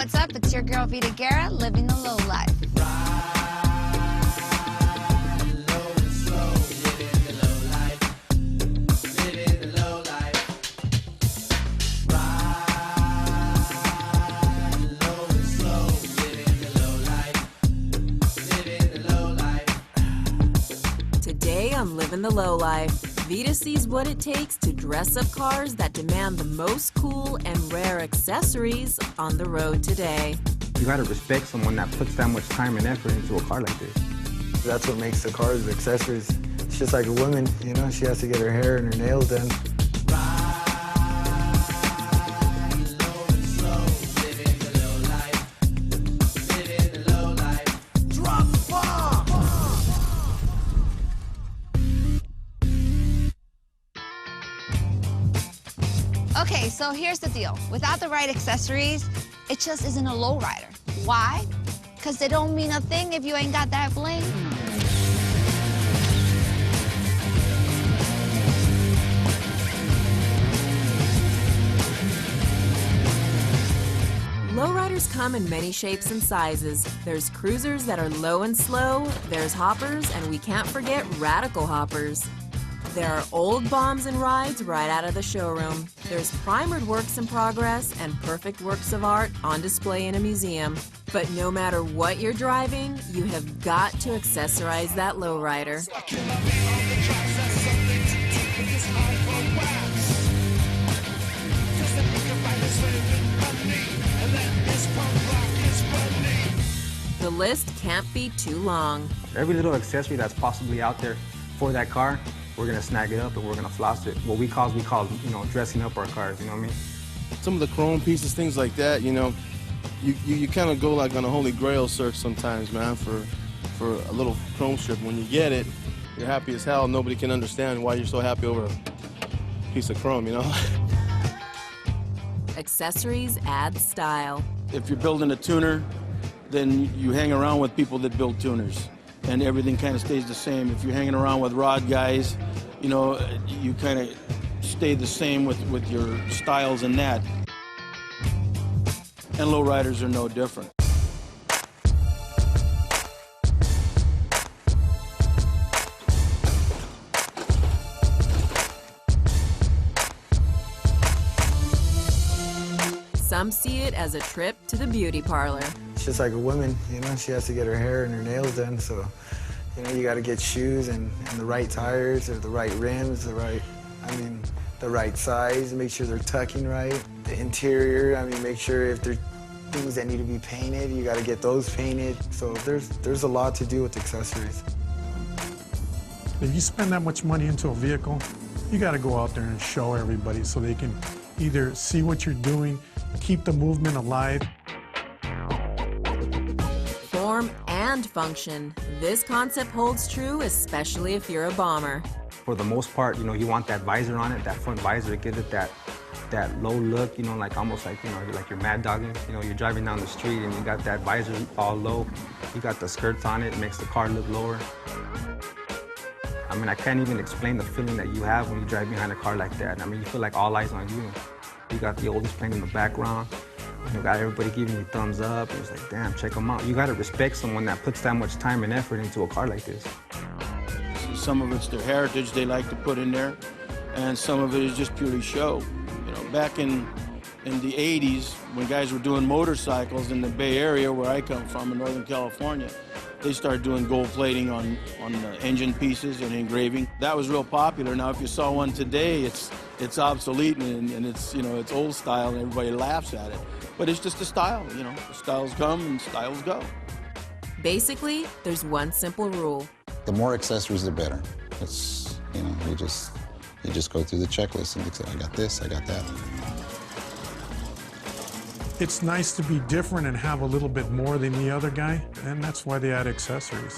what's up? It's your girl Vita Guerra, living the low life. Today on Livin' the Low Life, Vita sees what it takes to dress up cars that demand the most cool and rare accessories on the road today. You gotta respect someone that puts that much time and effort into a car like this. That's what makes the cars, the accessories. It's just like a woman, you know, she has to get her hair and her nails done. Okay, so here's the deal. Without the right accessories, it just isn't a lowrider. Why? Because they don't mean a thing if you ain't got that bling. Lowriders come in many shapes and sizes. There's cruisers that are low and slow, there's hoppers, and we can't forget radical hoppers. There are old bombs and rides right out of the showroom. There's primered works in progress and perfect works of art on display in a museum. But no matter what you're driving, you have got to accessorize that lowrider. The list can't be too long. Every little accessory that's possibly out there for that car, we're gonna snag it up and we're gonna floss it. What we call, you know, dressing up our cars, you know what I mean? Some of the chrome pieces, things like that, you know, you kind of go like on a holy grail search sometimes, man, for a little chrome strip. When you get it, you're happy as hell. Nobody can understand why you're so happy over a piece of chrome, you know? Accessories add style. If you're building a tuner, then you hang around with people that build tuners, and everything kind of stays the same. If you're hanging around with rod guys, you know, you kind of stay the same with your styles and that. And lowriders are no different. Some see it as a trip to the beauty parlor. It's just like a woman, you know, she has to get her hair and her nails done, so, you know, you got to get shoes and the right tires or the right rims, the right size, make sure they're tucking right. The interior, make sure if there's things that need to be painted, you got to get those painted. So there's a lot to do with accessories. If you spend that much money into a vehicle, you got to go out there and show everybody so they can either see what you're doing, keep the movement alive. Form and function. This concept holds true, especially if you're a bomber. For the most part, you know, you want that visor on it, that front visor to give it that low look, you know, like almost like, you know, like you're mad dogging. You know, you're driving down the street and you got that visor all low. You got the skirts on it, makes the car look lower. I can't even explain the feeling that you have when you drive behind a car like that. You feel like all eyes on you. You got the oldies playing in the background. You got everybody giving you thumbs up. It's like, damn, check them out. You got to respect someone that puts that much time and effort into a car like this. Some of it's their heritage they like to put in there, and some of it is just purely show. You know, back in the 80s, when guys were doing motorcycles in the Bay Area, where I come from, in Northern California, they started doing gold plating on the engine pieces and engraving. That was real popular. Now, if you saw one today, it's obsolete and it's, you know, it's old style and everybody laughs at it. But it's just a style, you know. Styles come and styles go. Basically, there's one simple rule. The more accessories, the better. It's, you know, you just go through the checklist and you say, I got this, I got that. It's nice to be different and have a little bit more than the other guy, and that's why they add accessories.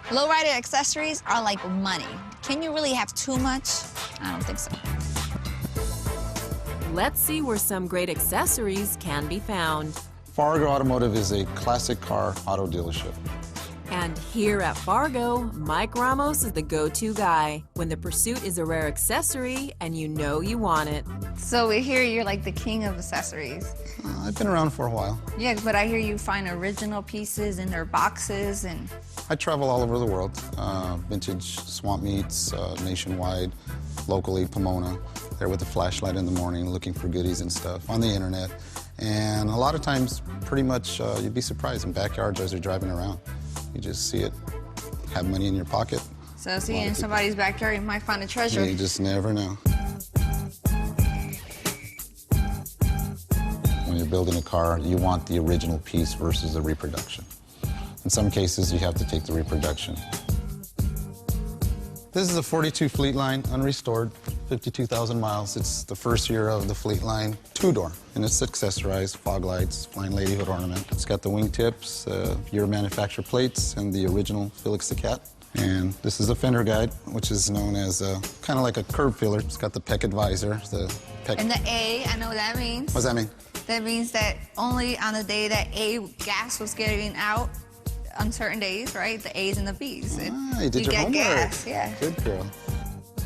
Lowrider accessories are like money. Can you really have too much? I don't think so. Let's see where some great accessories can be found. Fargo Automotive is a classic car auto dealership. And here at Fargo, Mike Ramos is the go-to guy when the pursuit is a rare accessory and you know you want it. So we hear you're like the king of accessories. I've been around for a while. Yeah, but I hear you find original pieces in their boxes and... I travel all over the world, vintage swamp meets, nationwide, locally, Pomona, there with a flashlight in the morning looking for goodies and stuff on the internet. And a lot of times, pretty much, you'd be surprised in backyards as you're driving around. You just see it, have money in your pocket. So see, in somebody's backyard, you might find a treasure. You just never know. When you're building a car, you want the original piece versus the reproduction. In some cases, you have to take the reproduction. This is a 42 Fleet Line, unrestored, 52,000 miles. It's the first year of the Fleet Line, two-door, and it's accessorized, fog lights, flying lady hood ornament. It's got the wingtips, year manufacturer plates, and the original Felix the Cat. And this is a fender guide, which is known as kind of like a curb filler. It's got the PEC advisor, And the A, I know what that means. What does that mean? That means that only on the day that A gas was getting out, on certain days, right? The A's and the B's. Ah, you did your homework. Gas, yeah. Good girl.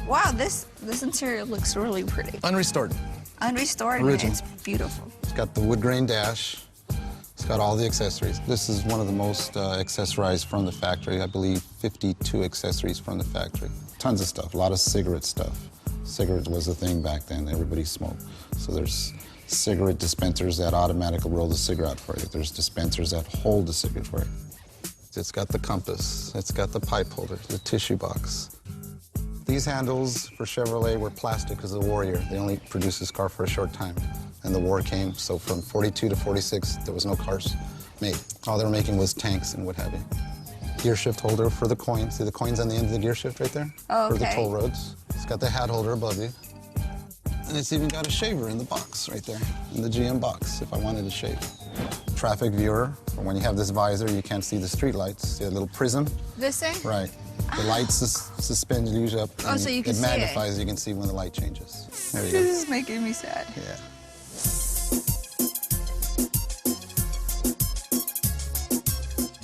Wow, this interior looks really pretty. Unrestored. Unrestored, Original. and it's beautiful. It's got the wood grain dash. It's got all the accessories. This is one of the most accessorized from the factory. I believe 52 accessories from the factory. Tons of stuff, a lot of cigarette stuff. Cigarettes was a thing back then. Everybody smoked. So there's cigarette dispensers that automatically roll the cigarette for you. There's dispensers that hold the cigarette for you. It's got the compass, it's got the pipe holder, the tissue box. These handles for Chevrolet were plastic because of the war year. They only produced this car for a short time. And the war came, so from 42 to 46, there was no cars made. All they were making was tanks and what have you. Gear shift holder for the coins. See the coins on the end of the gear shift right there? Oh, okay. For the toll roads. It's got the hat holder above you. And it's even got a shaver in the box right there, in the GM box, if I wanted to shave. Traffic viewer, for when you have this visor, you can't see the street lights. See a little prism? This thing? Right. The lights suspend you up. Oh, so you can see it. It magnifies, you can see when the light changes. There you go. This is making me sad. Yeah.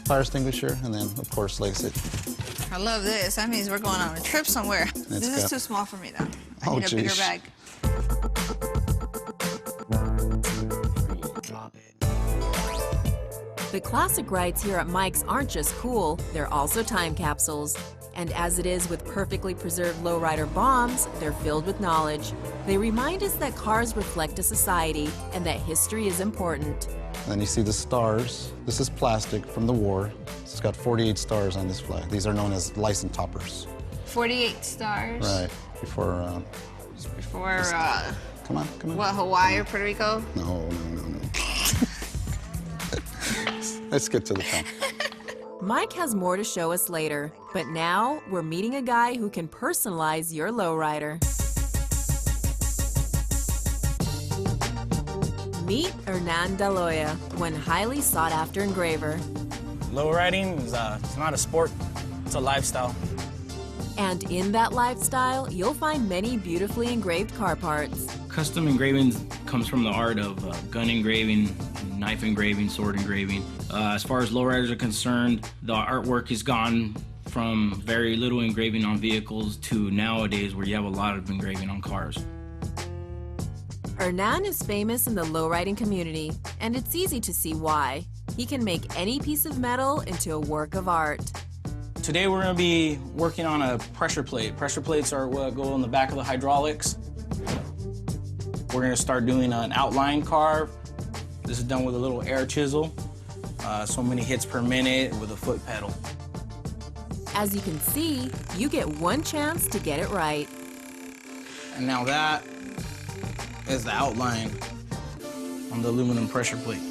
Fire extinguisher, and then, of course, like I said. I love this. That means we're going on a trip somewhere. This is too small for me, though. I need a bigger bag. The classic rides here at Mike's aren't just cool, they're also time capsules. And as it is with perfectly preserved lowrider bombs, they're filled with knowledge. They remind us that cars reflect a society and that history is important. And then you see the stars. This is plastic from the war. It's got 48 stars on this flag. These are known as license toppers. 48 stars? Right. Before, come on. What, Hawaii or Puerto Rico? No. Let's get to the point. Mike has more to show us later, but now we're meeting a guy who can personalize your lowrider. Meet Hernan Daloya, one highly sought-after engraver. Lowriding is it's not a sport, it's a lifestyle. And in that lifestyle, you'll find many beautifully engraved car parts. Custom engraving comes from the art of gun engraving, knife engraving, sword engraving. As far as lowriders are concerned, the artwork has gone from very little engraving on vehicles to nowadays where you have a lot of engraving on cars. Hernan is famous in the lowriding community, and it's easy to see why. He can make any piece of metal into a work of art. Today we're going to be working on a pressure plate. Pressure plates are what go in the back of the hydraulics. We're going to start doing an outline carve. This is done with a little air chisel. So many hits per minute with a foot pedal. As you can see, you get one chance to get it right. And now that is the outline on the aluminum pressure plate.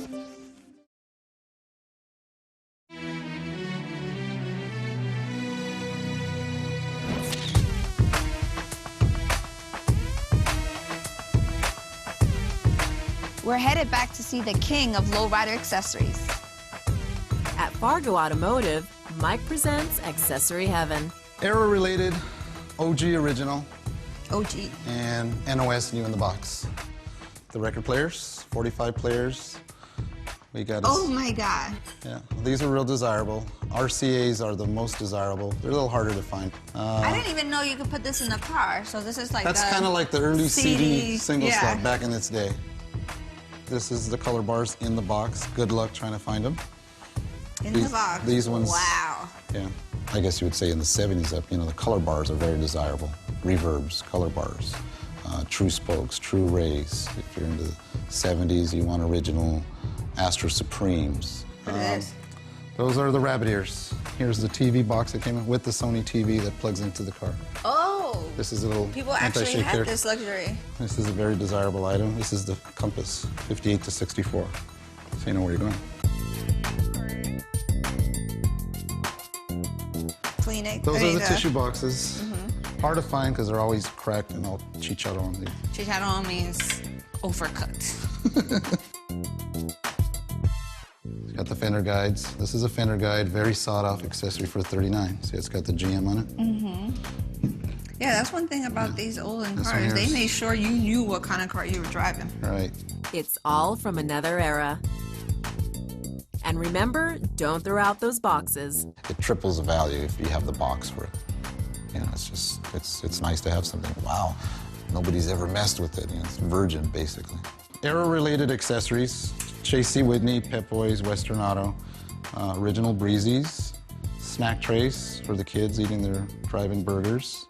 We're headed back to see the king of lowrider accessories. At Fargo Automotive, Mike presents Accessory Heaven. Era-related, OG original. OG. And NOS new in the box. The record players, 45 players. We got. Oh my God. Yeah, these are real desirable. RCA's are the most desirable. They're a little harder to find. I didn't even know you could put this in the car. So this is like That's kind of like the early CD single yeah. slot back in its day. This is the color bars in the box. Good luck trying to find them. In the box. These ones. Wow. Yeah. I guess you would say in the 70s up, the color bars are very desirable. Reverbs, color bars, true spokes, true rays. If you're into the 70s, you want original Astro Supremes. What are those? Those are the rabbit ears. Here's the TV box that came in with the Sony TV that plugs into the car. Oh. This is a little People actually anti-shake have there. this luxury. This is a very desirable item. This is the compass, 58 to 64. So you know where you're going. Kleenex. Those are the tissue boxes. Hard to find because they're always cracked and all chicharron. Chicharron means overcooked. Got the fender guides. This is a fender guide, very sought-off accessory for $39. See, it's got the GM on it. Yeah, that's one thing about these olden This one cars. They here's- made sure you knew what kind of car you were driving. Right. It's all from another era. And remember, don't throw out those boxes. It triples the value if you have the box for it. It's just, it's nice to have something. Wow, nobody's ever messed with it. It's virgin, basically. Era-related accessories. Chase C. Whitney, Pep Boys, Western Auto, original Breezes, snack trays for the kids eating their drive-in burgers.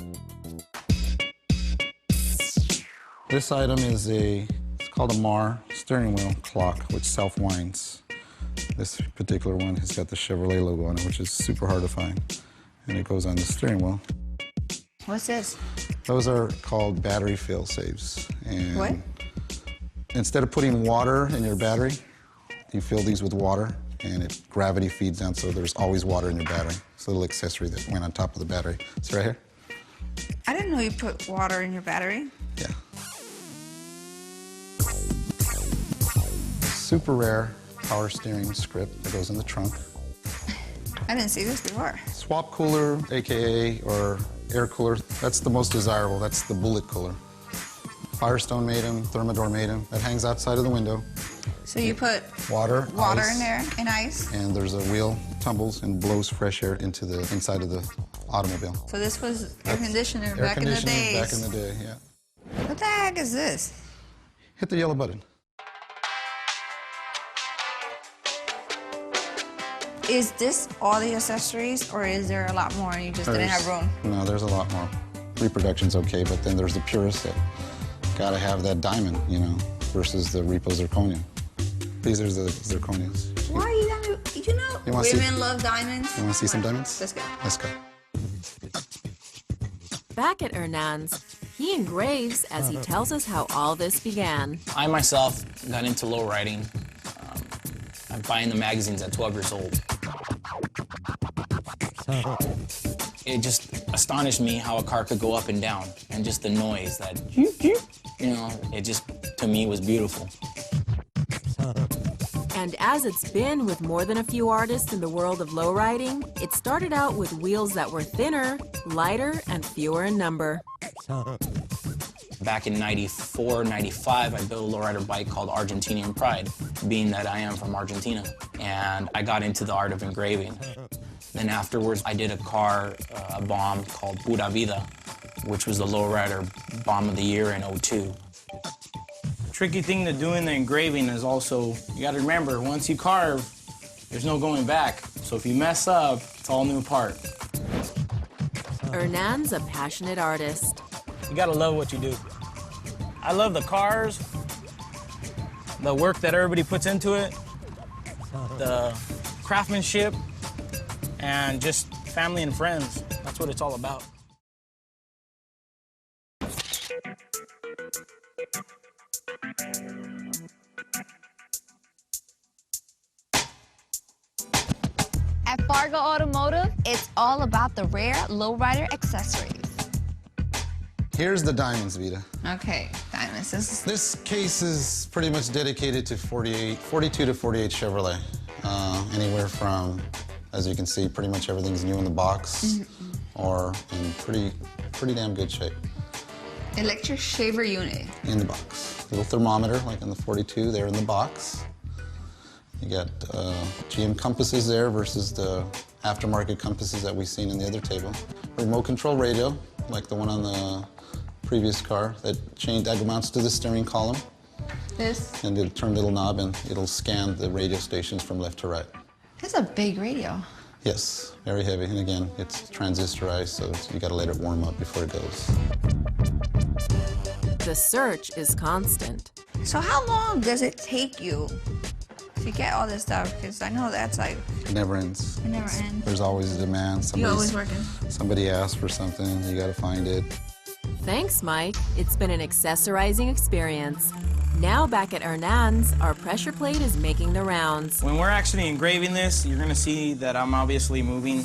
This item is it's called a MAR steering wheel clock, which self-winds. This particular one has got the Chevrolet logo on it, which is super hard to find. And it goes on the steering wheel. What's this? Those are called battery fail-safes. And What? instead of putting water in your battery, you fill these with water, and gravity feeds down, so there's always water in your battery. It's a little accessory that went on top of the battery. See right here? I didn't know you put water in your battery. Yeah. Super rare power steering script that goes in the trunk. I didn't see this before. Swap cooler, AKA, or air cooler, that's the most desirable. That's the bullet cooler. Firestone made them, Thermador made them. That hangs outside of the window. So you put Water, ice, in there and ice. and there's a wheel tumbles and blows fresh air into the inside of the automobile. So this was air conditioner Air back in the conditioning days. back in the day, yeah. What the heck is this? Hit the yellow button. Is this all the accessories, or is there a lot more and you just didn't have room? No, there's a lot more. Reproduction's okay, but then there's the purists that gotta have that diamond, versus the Repo Zirconia. These are the Zirconias. Why are you gonna, You wanna women see- love diamonds? You wanna see some diamonds? Let's go. Let's go. Back at Hernan's, he engraves as he tells us how all this began. I myself got into lowriding. I'm buying the magazines at 12 years old. It just astonished me how a car could go up and down, and just the noise that, it just, to me, was beautiful. And as it's been with more than a few artists in the world of lowriding, it started out with wheels that were thinner, lighter, and fewer in number. Back in 94, 95, I built a lowrider bike called Argentinian Pride, being that I am from Argentina. And I got into the art of engraving. Then afterwards, I did a bomb called Pura Vida, which was the lowrider bomb of the year in '02. Tricky thing to do in the engraving is also, you gotta remember, once you carve, there's no going back. So if you mess up, it's all new part. Hernan's a passionate artist. You gotta love what you do. I love the cars, the work that everybody puts into it, the craftsmanship, and just family and friends. That's what it's all about. At Fargo Automotive, it's all about the rare lowrider accessories. Here's the diamonds, Vita. Okay, diamonds. This case is pretty much dedicated to 42 to 48 Chevrolet. Anywhere from, as you can see, pretty much everything's new in the box or in pretty damn good shape. Electric shaver unit. In the box. Little thermometer, like in the 42, there in the box. You got GM compasses there versus the aftermarket compasses that we've seen in the other table. Remote control radio, like the one on the previous car, that mounts to the steering column. This? And it'll turn a little knob and it'll scan the radio stations from left to right. That's a big radio. Yes, very heavy. And again, it's transistorized, so you gotta let it warm up before it goes. The search is constant. So how long does it take you to get all this stuff? Because I know that's like... It never ends. It never ends. There's always a demand. You're always working. Somebody asks for something, you gotta find it. Thanks, Mike. It's been an accessorizing experience. Now back at Hernan's, our pressure plate is making the rounds. When we're actually engraving this, you're gonna see that I'm obviously moving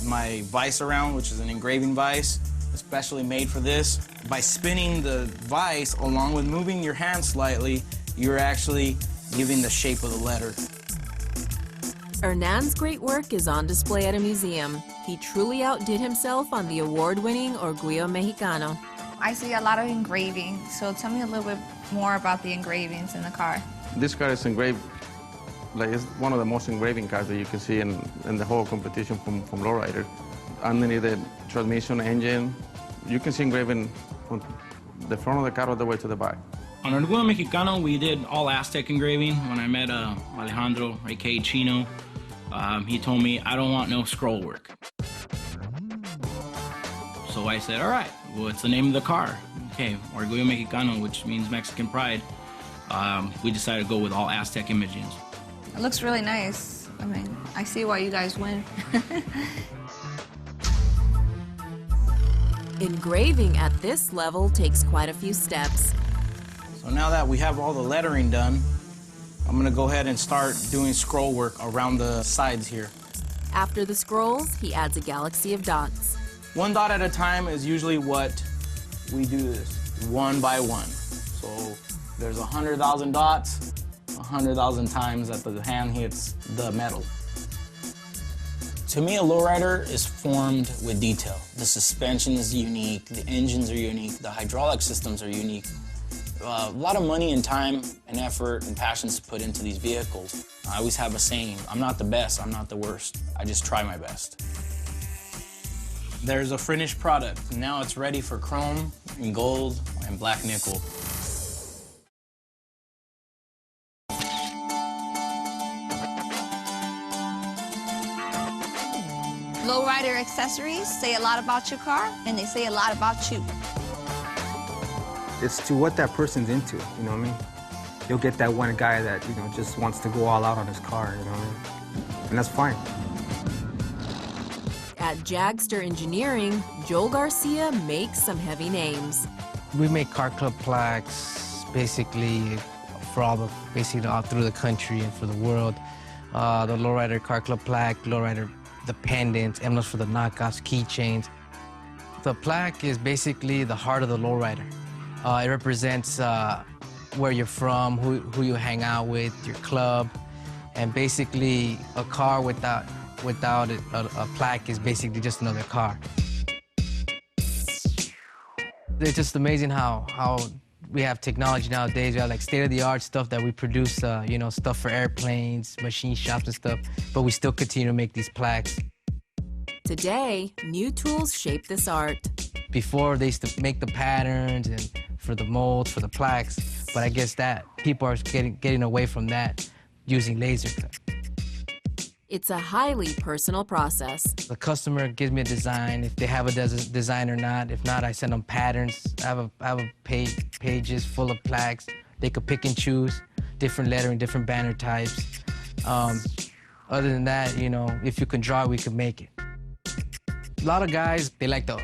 my vise around, which is an engraving vise, especially made for this. By spinning the vise along with moving your hand slightly, you're actually giving the shape of the letter. Hernan's great work is on display at a museum. He truly outdid himself on the award-winning Orgullo Mexicano. I see a lot of engraving, so tell me a little bit more about the engravings in the car. This car is engraved, like it's one of the most engraving cars that you can see in the whole competition from lowrider. Underneath the transmission engine, you can see engraving from the front of the car all the way to the back. On Orgullo Mexicano, we did all Aztec engraving. When I met Alejandro, aka Chino, he told me, I don't want no scroll work. So I said, all right, what's the name of the car? Okay, Orgullo Mexicano, which means Mexican pride. We decided to go with all Aztec imaging. It looks really nice. I mean, I see why you guys win. Engraving at this level takes quite a few steps. So now that we have all the lettering done, I'm gonna go ahead and start doing scroll work around the sides here. After the scrolls, he adds a galaxy of dots. One dot at a time is usually what we do this, one by one. So there's 100,000 dots, 100,000 times that the hand hits the metal. To me, a lowrider is formed with detail. The suspension is unique, the engines are unique, the hydraulic systems are unique. A lot of money and time and effort and passions to put into these vehicles. I always have a saying, I'm not the best, I'm not the worst. I just try my best. There's a finished product. Now it's ready for chrome and gold and black nickel. Lowrider accessories say a lot about your car, and they say a lot about you. It's to what that person's into, you know what I mean? You'll get that one guy that, you know, just wants to go all out on his car, you know what I mean? And that's fine. At Jagster Engineering, Joel Garcia makes some heavy names. We make car club plaques, basically for all through the country and for the world. The lowrider car club plaque, lowrider the pendants, emblems for the knockoffs, keychains. The plaque is basically the heart of the lowrider. It represents where you're from, who you hang out with, your club, and basically a car without a plaque is basically just another car. It's just amazing how we have technology nowadays. We have like state-of-the-art stuff that we produce, you know, stuff for airplanes, machine shops and stuff, but we still continue to make these plaques. Today, new tools shape this art. Before, they used to make the patterns and for the molds, for the plaques, but I guess that people are getting away from that using laser cut. It's a highly personal process. The customer gives me a design, if they have a design or not. If not, I send them patterns. I have a pages full of plaques. They could pick and choose different lettering, different banner types. Other than that, you know, if you can draw, we could make it. A lot of guys, they like the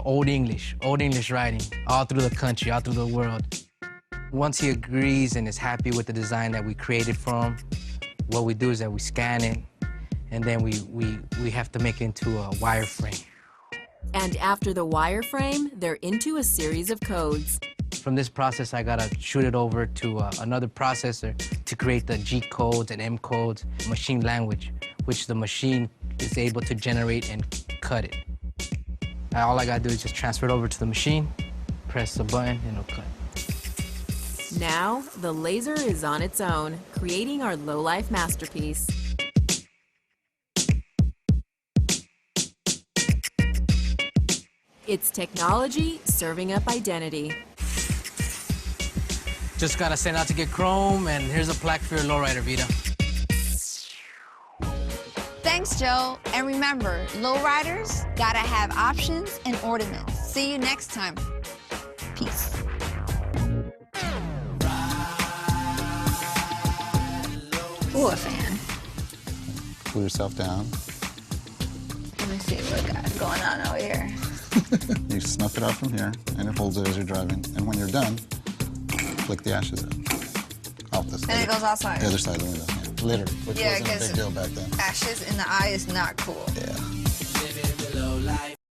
old English writing, all through the country, all through the world. Once he agrees and is happy with the design that we created for him, what we do is that we scan it, and then we have to make it into a wireframe. And after the wireframe, they're into a series of codes. From this process, I gotta shoot it over to another processor to create the G codes and M codes, machine language, which the machine is able to generate and cut it. All I gotta do is just transfer it over to the machine, press the button, and it'll cut. Now, the laser is on its own, creating our low-life masterpiece. It's technology serving up identity. Just gotta send out to get chrome, and here's a plaque for your lowrider, Vita. Thanks, Joe. And remember, lowriders gotta have options and ornaments. See you next time. Peace. Ooh, a fan. Cool yourself down. Let me see what we got going on over here. You snuff it out from here, and it holds it as you're driving. And when you're done, flick the ashes out. Off this. And it goes outside. The other side of the window, yeah. Literally, which wasn't a big deal back then. Ashes in the eye is not cool. Yeah.